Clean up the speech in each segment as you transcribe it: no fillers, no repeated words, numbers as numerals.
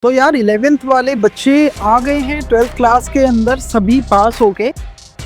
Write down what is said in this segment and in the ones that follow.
तो यार 11th वाले बच्चे आ गए हैं 12th क्लास के अंदर, सभी पास हो के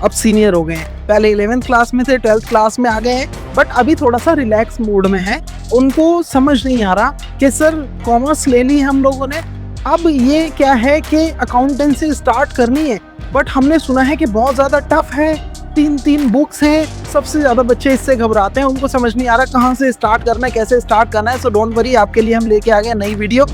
अब सीनियर हो गए हैं। पहले 11th क्लास में थे, 12th क्लास में आ गए हैं, बट अभी थोड़ा सा रिलैक्स मूड में है। उनको समझ नहीं आ रहा कि सर कॉमर्स ले ली हम लोगों ने, अब ये क्या है कि अकाउंटेंसी स्टार्ट करनी है, बट हमने सुना है कि बहुत ज़्यादा टफ है, 3 बुक्स हैं। सबसे ज़्यादा बच्चे इससे घबराते हैं, उनको समझ नहीं आ रहा कहाँ से स्टार्ट करना है, कैसे स्टार्ट करना है। सो डोंट वरी, आपके लिए हम लेके आ गए नई video.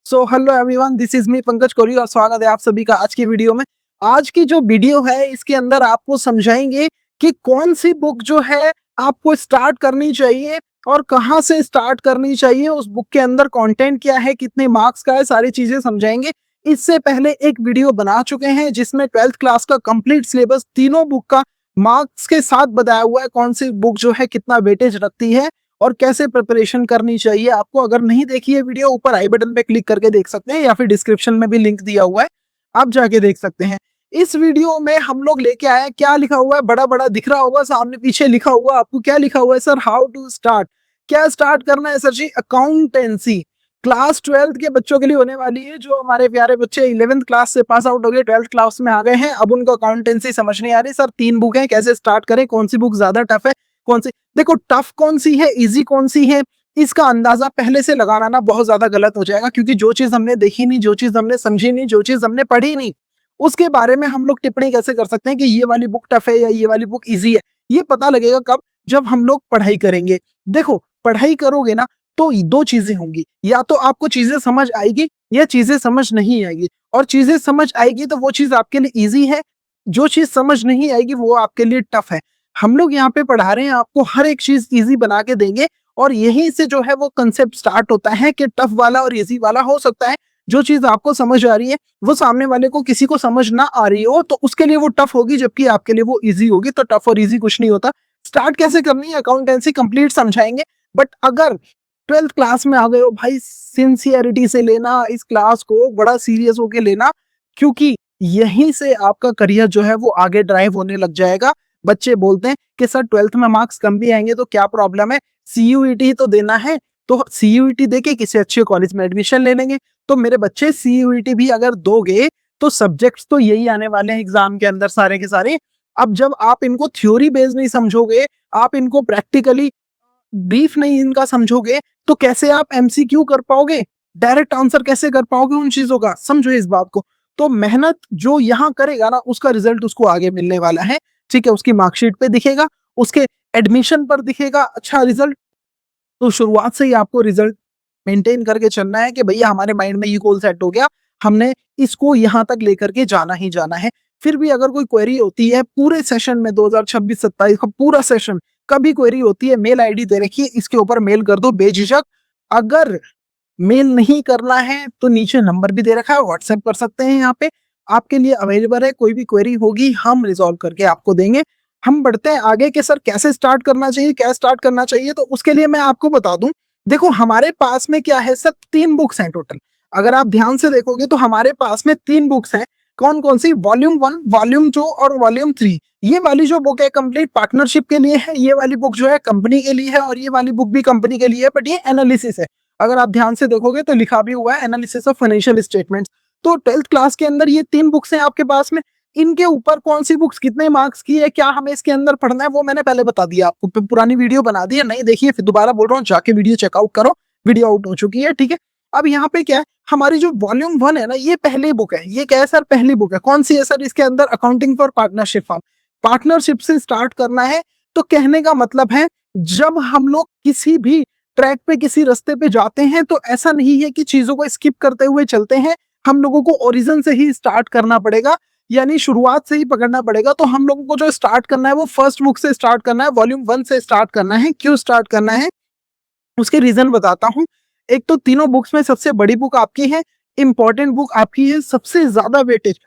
So hello everyone, this is me Pankaj Kori और स्वागत है आप सभी का आज की वीडियो में। आज की जो वीडियो है इसके अंदर आपको समझाएंगे कि कौन सी बुक जो है आपको स्टार्ट करनी चाहिए और कहाँ से स्टार्ट करनी चाहिए, उस बुक के अंदर कंटेंट क्या है, कितने मार्क्स का है, सारी चीजें समझाएंगे। इससे पहले एक वीडियो बना चुके हैं जिसमें 12th क्लास का कंप्लीट सिलेबस तीनों बुक का मार्क्स के साथ बताया हुआ है, कौन सी बुक जो है कितना वेटेज रखती है और कैसे प्रिपरेशन करनी चाहिए आपको। अगर नहीं देखी है वीडियो, ऊपर आई बटन पे क्लिक करके देख सकते हैं या फिर डिस्क्रिप्शन में भी लिंक दिया हुआ है, आप जाके देख सकते हैं। इस वीडियो में हम लोग लेके आए हैं, क्या लिखा हुआ है, बड़ा बड़ा दिख रहा होगा सामने पीछे लिखा हुआ, आपको क्या लिखा हुआ है सर, हाउ टू स्टार्ट। क्या स्टार्ट करना है सर जी? अकाउंटेंसी। क्लास 12th के बच्चों के लिए होने वाली है। जो हमारे प्यारे बच्चे 11th क्लास से पास आउट हो गए, 12th क्लास में आ गए हैं, अब उनको अकाउंटेंसी समझ नहीं आ रही। सर 3 बुक है, कैसे स्टार्ट करें, कौन सी बुक ज्यादा टफ है, कौन सी, देखो टफ कौन सी है, इजी कौन सी है, इसका अंदाजा पहले से लगाना ना बहुत ज्यादा गलत हो जाएगा। क्योंकि जो चीज हमने देखी नहीं, जो चीज हमने समझी नहीं, जो चीज हमने पढ़ी नहीं, उसके बारे में हम लोग टिप्पणी कैसे कर सकते हैं कि ये वाली बुक टफ है या ये वाली बुक इजी है। ये पता लगेगा कब? जब हम लोग पढ़ाई करेंगे। देखो पढ़ाई करोगे ना तो दो चीजें होंगी, या तो आपको चीजें समझ आएगी या चीजें समझ नहीं आएगी। और चीजें समझ आएगी तो वो चीज आपके लिए इजी है, जो चीज समझ नहीं आएगी वो आपके लिए टफ है। हम लोग यहाँ पे पढ़ा रहे हैं, आपको हर एक चीज इजी बना के देंगे और यहीं से जो है वो कंसेप्ट स्टार्ट होता है कि टफ वाला और इजी वाला हो सकता है। जो चीज आपको समझ आ रही है वो सामने वाले को किसी को समझ ना आ रही हो तो उसके लिए वो टफ होगी, जबकि आपके लिए वो इजी होगी। तो टफ और इजी कुछ नहीं होता। स्टार्ट कैसे करनी है अकाउंटेंसी कंप्लीट समझाएंगे। बट अगर 12th क्लास में आ गए हो भाई, सिंसियरिटी से लेना इस क्लास को, बड़ा सीरियस होके लेना, क्योंकि यहीं से आपका करियर जो है वो आगे ड्राइव होने लग जाएगा। बच्चे बोलते हैं कि सर 12th में मार्क्स कम भी आएंगे तो क्या प्रॉब्लम है, सीयूईटी तो देना है, तो सीयूईटी देके किसी अच्छे कॉलेज में एडमिशन ले लेंगे। तो मेरे बच्चे सीयूईटी भी अगर दोगे तो सब्जेक्ट्स तो यही आने वाले हैं एग्जाम के अंदर सारे के सारे। अब जब आप इनको थ्योरी बेस्ड नहीं समझोगे, आप इनको प्रैक्टिकली ब्रीफ नहीं इनका समझोगे, तो कैसे आप एमसीक्यू कर पाओगे, डायरेक्ट आंसर कैसे कर पाओगे उन चीजों का? समझो इस बात को। तो मेहनत जो यहाँ करेगा ना उसका रिजल्ट उसको आगे मिलने वाला है। ठीक है, उसकी मार्कशीट पे दिखेगा, उसके एडमिशन पर दिखेगा अच्छा रिजल्ट। तो शुरुआत से ही आपको रिजल्ट मेंटेन करके चलना है कि भैया हमारे माइंड में ये गोल सेट हो गया, हमने इसको यहाँ तक लेकर के जाना ही जाना है। फिर भी अगर कोई क्वेरी होती है पूरे सेशन में, 2026-27 का पूरा सेशन, कभी क्वेरी होती है, मेल आईडी दे रखी है, इसके ऊपर मेल कर दो बेझिझक। अगर मेल नहीं करना है तो नीचे नंबर भी दे रखा है, व्हाट्सएप कर सकते हैं, यहाँ पे आपके लिए अवेलेबल है। कोई भी क्वेरी होगी हम रिजॉल्व करके आपको देंगे। हम बढ़ते हैं आगे कि सर कैसे स्टार्ट करना चाहिए, क्या स्टार्ट करना चाहिए। तो उसके लिए मैं आपको बता दूं, देखो हमारे पास में क्या है सर, 3 बुक्स हैं टोटल। अगर आप ध्यान से देखोगे तो हमारे पास में 3 बुक्स हैं। कौन कौन सी? वॉल्यूम 1, वॉल्यूम 2 और वॉल्यूम 3। ये वाली जो बुक है कंप्लीट पार्टनरशिप के लिए है, ये वाली बुक जो है कंपनी के लिए है, और ये वाली बुक भी कंपनी के लिए है, बट ये एनालिसिस है। अगर आप ध्यान से देखोगे तो लिखा भी हुआ है एनालिसिस ऑफ फाइनेंशियल स्टेटमेंट्स। तो 12th क्लास के अंदर ये 3 बुक्स हैं आपके पास में। इनके ऊपर कौन सी बुक्स कितने मार्क्स की है, क्या हमें इसके अंदर पढ़ना है, वो मैंने पहले बता दिया आपको। पुरानी वीडियो बना दी है, नहीं देखिए, फिर दोबारा बोल रहा हूँ, जाके वीडियो चेकआउट करो, वीडियो आउट हो चुकी है। ठीक है, अब यहाँ पे क्या है, हमारी जो वॉल्यूम 1 है ना, ये पहली बुक है। ये क्या है सर? पहली बुक है। कौन सी है सर? इसके अंदर accounting for partnership form, partnership से स्टार्ट करना है। तो कहने का मतलब है, जब हम लोग किसी भी ट्रैक पे, किसी रास्ते पे जाते हैं तो ऐसा नहीं है कि चीजों को स्किप करते हुए चलते हैं। हम लोगों को ओरिजिन से ही स्टार्ट करना पड़ेगा, यानी शुरुआत से ही पकड़ना पड़ेगा। तो हम लोगों को जो स्टार्ट करना है वो फर्स्ट बुक से स्टार्ट करना है, वॉल्यूम 1 से स्टार्ट करना है। क्यों स्टार्ट करना है उसके रीजन बताता हूँ। एक तो तीनों बुक्स में सबसे बड़ी बुक आपकी है, इंपॉर्टेंट बुक आपकी है, सबसे ज्यादा वेटेज,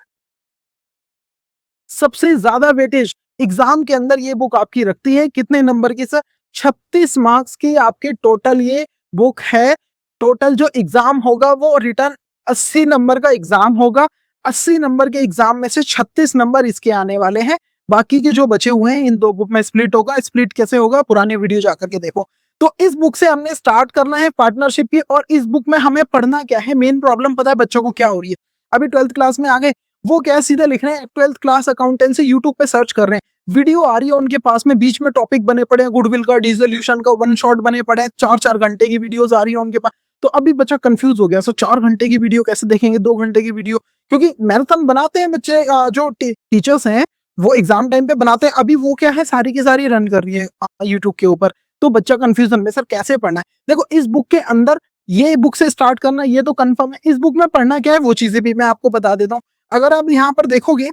सबसे ज्यादा वेटेज एग्जाम के अंदर ये बुक आपकी रखती है। कितने नंबर की सर? 36 मार्क्स की आपके टोटल ये बुक है। टोटल जो एग्जाम होगा वो रिटर्न 80 नंबर का एग्जाम होगा। 80 नंबर के एग्जाम में से 36 नंबर इसके आने वाले हैं। बाकी के जो बचे हुए हैं इन 2 बुक में स्प्लिट होगा। स्प्लिट कैसे होगा? पुराने वीडियो जाकर के देखो। तो इस बुक से हमने स्टार्ट करना है पार्टनरशिप की। और इस बुक में हमें पढ़ना क्या है, मेन प्रॉब्लम पता है बच्चों को क्या हो रही है? अभी 12th क्लास में आ गए, वो क्या सीधा लिख रहे हैं 12th क्लास अकाउंटेंसी, यूट्यूब पे सर्च कर रहे हैं, वीडियो आ रही है उनके पास में, बीच में टॉपिक बने पड़े हैं, गुडविल का, डिसोल्यूशन का, वन शॉट बने पड़े हैं, 4-4 घंटे की वीडियोस आ रही है उनके पास। तो अभी बच्चा कंफ्यूज हो गया, सो 4 घंटे की वीडियो कैसे देखेंगे, 2 घंटे की वीडियो, क्योंकि मैराथन बनाते हैं बच्चे, जो टीचर्स हैं वो एग्जाम टाइम पे बनाते हैं, अभी वो क्या है सारी की सारी रन कर रही है यूट्यूब के ऊपर। तो बच्चा कंफ्यूजन में, सर कैसे पढ़ना है? देखो इस बुक के अंदर, ये बुक से स्टार्ट करना ये तो कंफर्म है, इस बुक में पढ़ना क्या है वो चीजें भी मैं आपको बता देता हूँ। अगर आप यहाँ पर देखोगे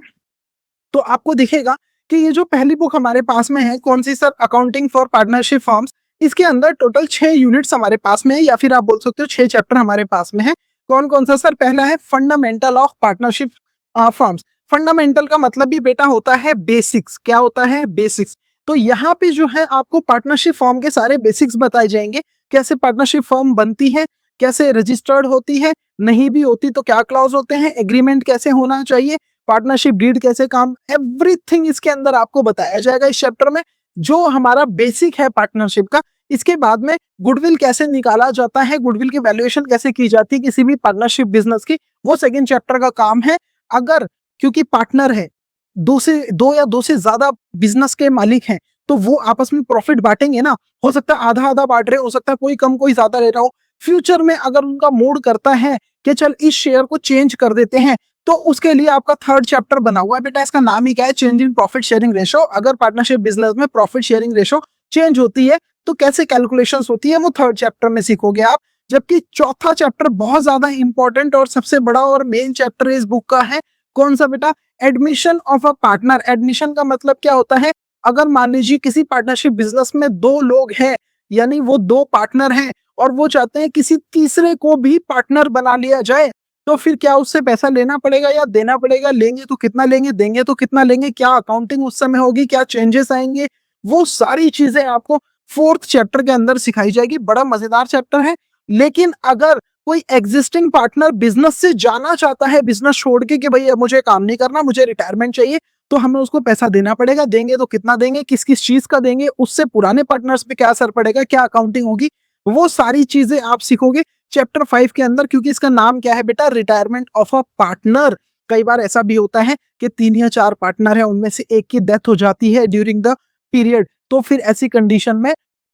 तो आपको दिखेगा कि ये जो पहली बुक हमारे पास में है, कौन सी sir, accounting for partnership forms, इसके अंदर टोटल 6 यूनिट्स हमारे पास में है, या फिर आप बोल सकते हो 6 चैप्टर हमारे पास में है। कौन कौन सा सर? पहला है fundamental of partnership forms. Fundamental का मतलब भी बेटा होता है बेसिक्स। क्या होता है? बेसिक्स। तो यहाँ पे जो है आपको पार्टनरशिप फॉर्म के सारे बेसिक्स बताए जाएंगे, कैसे पार्टनरशिप फॉर्म बनती है, कैसे रजिस्टर्ड होती है, नहीं भी होती तो क्या क्लॉज होते हैं, एग्रीमेंट कैसे होना चाहिए, पार्टनरशिप डीड कैसे काम, एवरीथिंग इसके अंदर आपको बताया जाएगा इस चैप्टर में, जो हमारा बेसिक है पार्टनरशिप का। इसके बाद में गुडविल कैसे निकाला जाता है, गुडविल की वैल्यूएशन कैसे की जाती है किसी भी पार्टनरशिप बिजनेस की, वो सेकंड चैप्टर का काम है। अगर क्योंकि पार्टनर है, दो या दो से ज्यादा बिजनेस के मालिक हैं, तो वो आपस में प्रॉफिट बांटेंगे ना। हो सकता है आधा आधा बांट रहे, हो सकता है कोई कम कोई ज्यादा ले रहा हो। फ्यूचर में अगर उनका मूड करता है कि चल इस शेयर को चेंज कर देते हैं, तो उसके लिए आपका थर्ड चैप्टर बना हुआ है बेटा, इसका नाम ही क्या है? Change in profit sharing ratio. अगर पार्टनरशिप बिजनेस में प्रॉफिट शेयरिंग रेशो चेंज होती है तो कैसे कैलकुलेशंस होती है, वो थर्ड चैप्टर में सीखोगे आप। जबकि चौथा चैप्टर बहुत ज्यादा इंपॉर्टेंट और सबसे बड़ा और मेन चैप्टर इस बुक का है, कौन सा बेटा? Admission of a partner. Admission का मतलब क्या होता है? अगर मान लीजिए किसी पार्टनरशिप बिजनेस में 2 लोग हैं, यानी वो 2 पार्टनर हैं, और वो चाहते हैं किसी तीसरे को भी पार्टनर बना लिया जाए, तो फिर क्या उससे पैसा लेना पड़ेगा या देना पड़ेगा? लेंगे तो कितना लेंगे, देंगे तो कितना लेंगे, क्या अकाउंटिंग उस समय होगी, क्या चेंजेस आएंगे, वो सारी चीजें आपको फोर्थ चैप्टर के अंदर सिखाई जाएगी। बड़ा मजेदार चैप्टर है। लेकिन अगर कोई एग्जिस्टिंग पार्टनर बिजनेस से जाना चाहता है, बिजनेस छोड़ के कि भाई अब मुझे काम नहीं करना, मुझे रिटायरमेंट चाहिए, तो हमें उसको पैसा देना पड़ेगा। देंगे तो कितना देंगे, किस किस चीज का देंगे, उससे पुराने पार्टनर्स पे क्या असर पड़ेगा, क्या अकाउंटिंग होगी, वो सारी चीजें आप सीखोगे चैप्टर 5 के अंदर। क्योंकि इसका नाम क्या है बेटा? Retirement of a partner. कई बार ऐसा भी होता है कि 3 या 4 पार्टनर है, उनमें से एक की डेथ हो जाती है ड्यूरिंग द पीरियड, तो फिर ऐसी कंडीशन में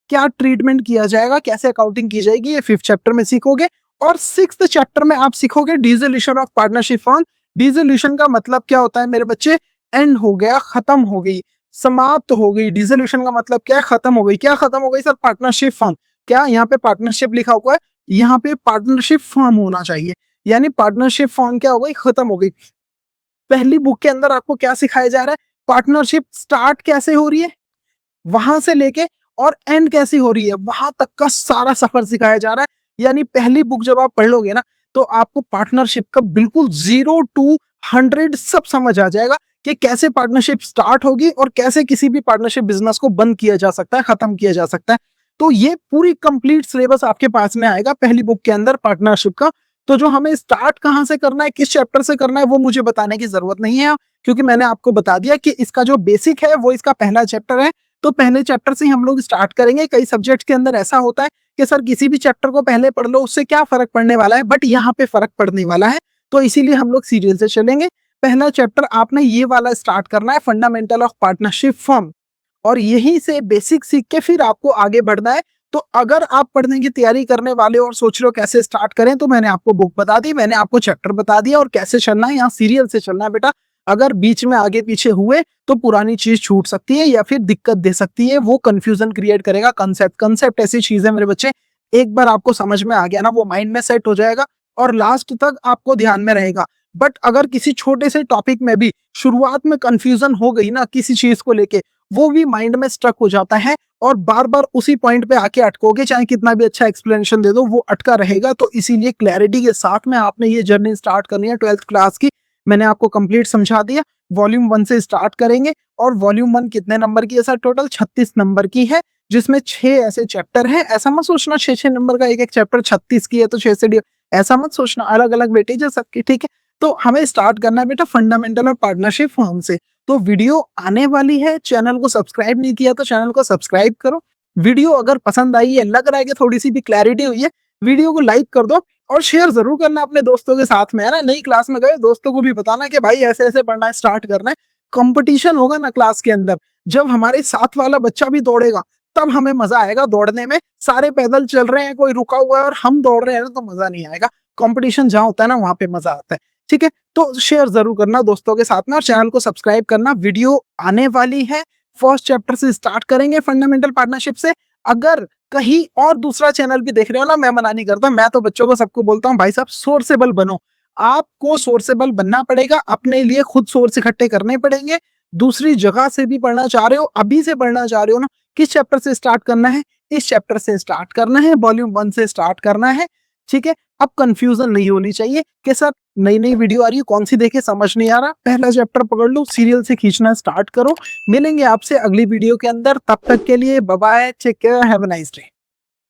क्या ट्रीटमेंट किया जाएगा, कैसे अकाउंटिंग की जाएगी, ये 5th चैप्टर में सीखोगे। और 6th चैप्टर में आप सीखोगे dissolution of partnership form. Dissolution का मतलब क्या होता है मेरे बच्चे? एंड हो गया, खत्म हो गई, समाप्त हो गई। डिसोल्यूशन का मतलब क्या है? खत्म हो गई। क्या खत्म हो गई सर? Partnership form. क्या यहाँ पे पार्टनरशिप लिखा हुआ है? यहाँ पे पार्टनरशिप फॉर्म होना चाहिए, यानी पार्टनरशिप फॉर्म क्या हो गई? खत्म हो गई। पहली बुक के अंदर आपको क्या सिखाया जा रहा है? पार्टनरशिप स्टार्ट कैसे हो रही है, वहां से लेके और एंड कैसी हो रही है, वहां तक का सारा सफर सिखाया जा रहा है। यानी पहली बुक जब आप पढ़ लोगे ना, तो आपको पार्टनरशिप का बिल्कुल 0 to 100 सब समझ आ जाएगा कि कैसे पार्टनरशिप स्टार्ट होगी और कैसे किसी भी पार्टनरशिप बिजनेस को बंद किया जा सकता है, खत्म किया जा सकता है। तो ये पूरी कंप्लीट सिलेबस आपके पास में आएगा पहली बुक के अंदर पार्टनरशिप का। तो जो हमें स्टार्ट कहां से करना है, किस चैप्टर से करना है, वो मुझे बताने की जरूरत नहीं है, क्योंकि मैंने आपको बता दिया कि इसका जो बेसिक है वो इसका पहला चैप्टर है। तो पहले चैप्टर से ही हम लोग स्टार्ट करेंगे। कई सब्जेक्ट्स के अंदर ऐसा होता है कि सर किसी भी चैप्टर को पहले पढ़ लो, उससे क्या फर्क पड़ने वाला है, बट यहाँ पे फर्क पड़ने वाला है। तो इसीलिए हम लोग सीरियल से चलेंगे। पहला चैप्टर आपने ये वाला स्टार्ट करना है, फंडामेंटल ऑफ पार्टनरशिप फर्म, और यहीं से बेसिक सीख के फिर आपको आगे बढ़ना है। तो अगर आप पढ़ने की तैयारी करने वाले हो और सोच रहे हो कैसे स्टार्ट करें, तो मैंने आपको बुक बता दी, मैंने आपको चैप्टर बता दिया, और कैसे चलना है, यहाँ सीरियल से चलना है बेटा। अगर बीच में आगे पीछे हुए तो पुरानी चीज छूट सकती है या फिर दिक्कत दे सकती है, वो कंफ्यूजन क्रिएट करेगा। कंसेप्ट ऐसी चीज है मेरे बच्चे, एक बार आपको समझ में आ गया ना, वो माइंड में सेट हो जाएगा और लास्ट तक आपको ध्यान में रहेगा। बट अगर किसी छोटे से टॉपिक में भी शुरुआत में कंफ्यूजन हो गई ना किसी चीज को लेके, वो भी माइंड में स्टक हो जाता है और बार बार उसी पॉइंट पे आके अटकोगे, चाहे कितना भी अच्छा एक्सप्लेनेशन दे दो, वो अटका रहेगा। तो इसीलिए क्लैरिटी के साथ में आपने ये जर्नी स्टार्ट करनी है 12th क्लास की। मैंने आपको कंप्लीट समझा दिया। वॉल्यूम 1 से स्टार्ट करेंगे, और वॉल्यूम 1 कितने नंबर की है सर? टोटल 36 नंबर की है, जिसमें 6 ऐसे चैप्टर हैं। ऐसा मत सोचना 6-6 नंबर का एक एक चैप्टर 36 की है तो 6 से ऐसा मत सोचना, अलग अलग वेटेज है सबकी, ठीक है। तो हमें स्टार्ट करना है बेटा फंडामेंटल और पार्टनरशिप फॉर्म से। तो वीडियो आने वाली है, चैनल को सब्सक्राइब नहीं किया तो चैनल को सब्सक्राइब करो, वीडियो अगर पसंद आई है, लग रहा है कि थोड़ी सी भी क्लैरिटी हुई है, वीडियो को लाइक कर दो और शेयर जरूर करना अपने दोस्तों के साथ में, है ना। नई क्लास में गए दोस्तों को भी बताना कि भाई ऐसे ऐसे पढ़ना है, स्टार्ट करना है। कंपटीशन होगा ना क्लास के अंदर, जब हमारे साथ वाला बच्चा भी दौड़ेगा तब हमें मजा आएगा दौड़ने में। सारे पैदल चल रहे हैं, कोई रुका हुआ है और हम दौड़ रहे हैं तो मजा नहीं आएगा। कंपटीशन जहां होता है ना वहां पे मजा आता है। ठीक है, तो शेयर जरूर करना दोस्तों के साथ में और चैनल को सब्सक्राइब करना। वीडियो आने वाली है, फर्स्ट चैप्टर से स्टार्ट करेंगे फंडामेंटल पार्टनरशिप से। अगर कहीं और दूसरा चैनल भी देख रहे हो ना, मैं मना नहीं करता, मैं तो बच्चों को सबको बोलता हूँ भाई साहब सोर्सेबल बनो। आपको सोर्सेबल बनना पड़ेगा, अपने लिए खुद सोर्स इकट्ठे करने पड़ेंगे। दूसरी जगह से भी पढ़ना चाह रहे हो, अभी से पढ़ना चाह रहे हो ना, किस चैप्टर से स्टार्ट करना है, इस चैप्टर से स्टार्ट करना है, वॉल्यूम 1 से स्टार्ट करना है। ठीक है, अब कंफ्यूजन नहीं होनी चाहिए कि सर नई नई वीडियो आ रही है, कौन सी देखे समझ नहीं आ रहा। पहला चैप्टर पकड़ लो, सीरियल से खींचना स्टार्ट करो। मिलेंगे आपसे अगली वीडियो के अंदर, तब तक के लिए bye bye, take care, have a nice day.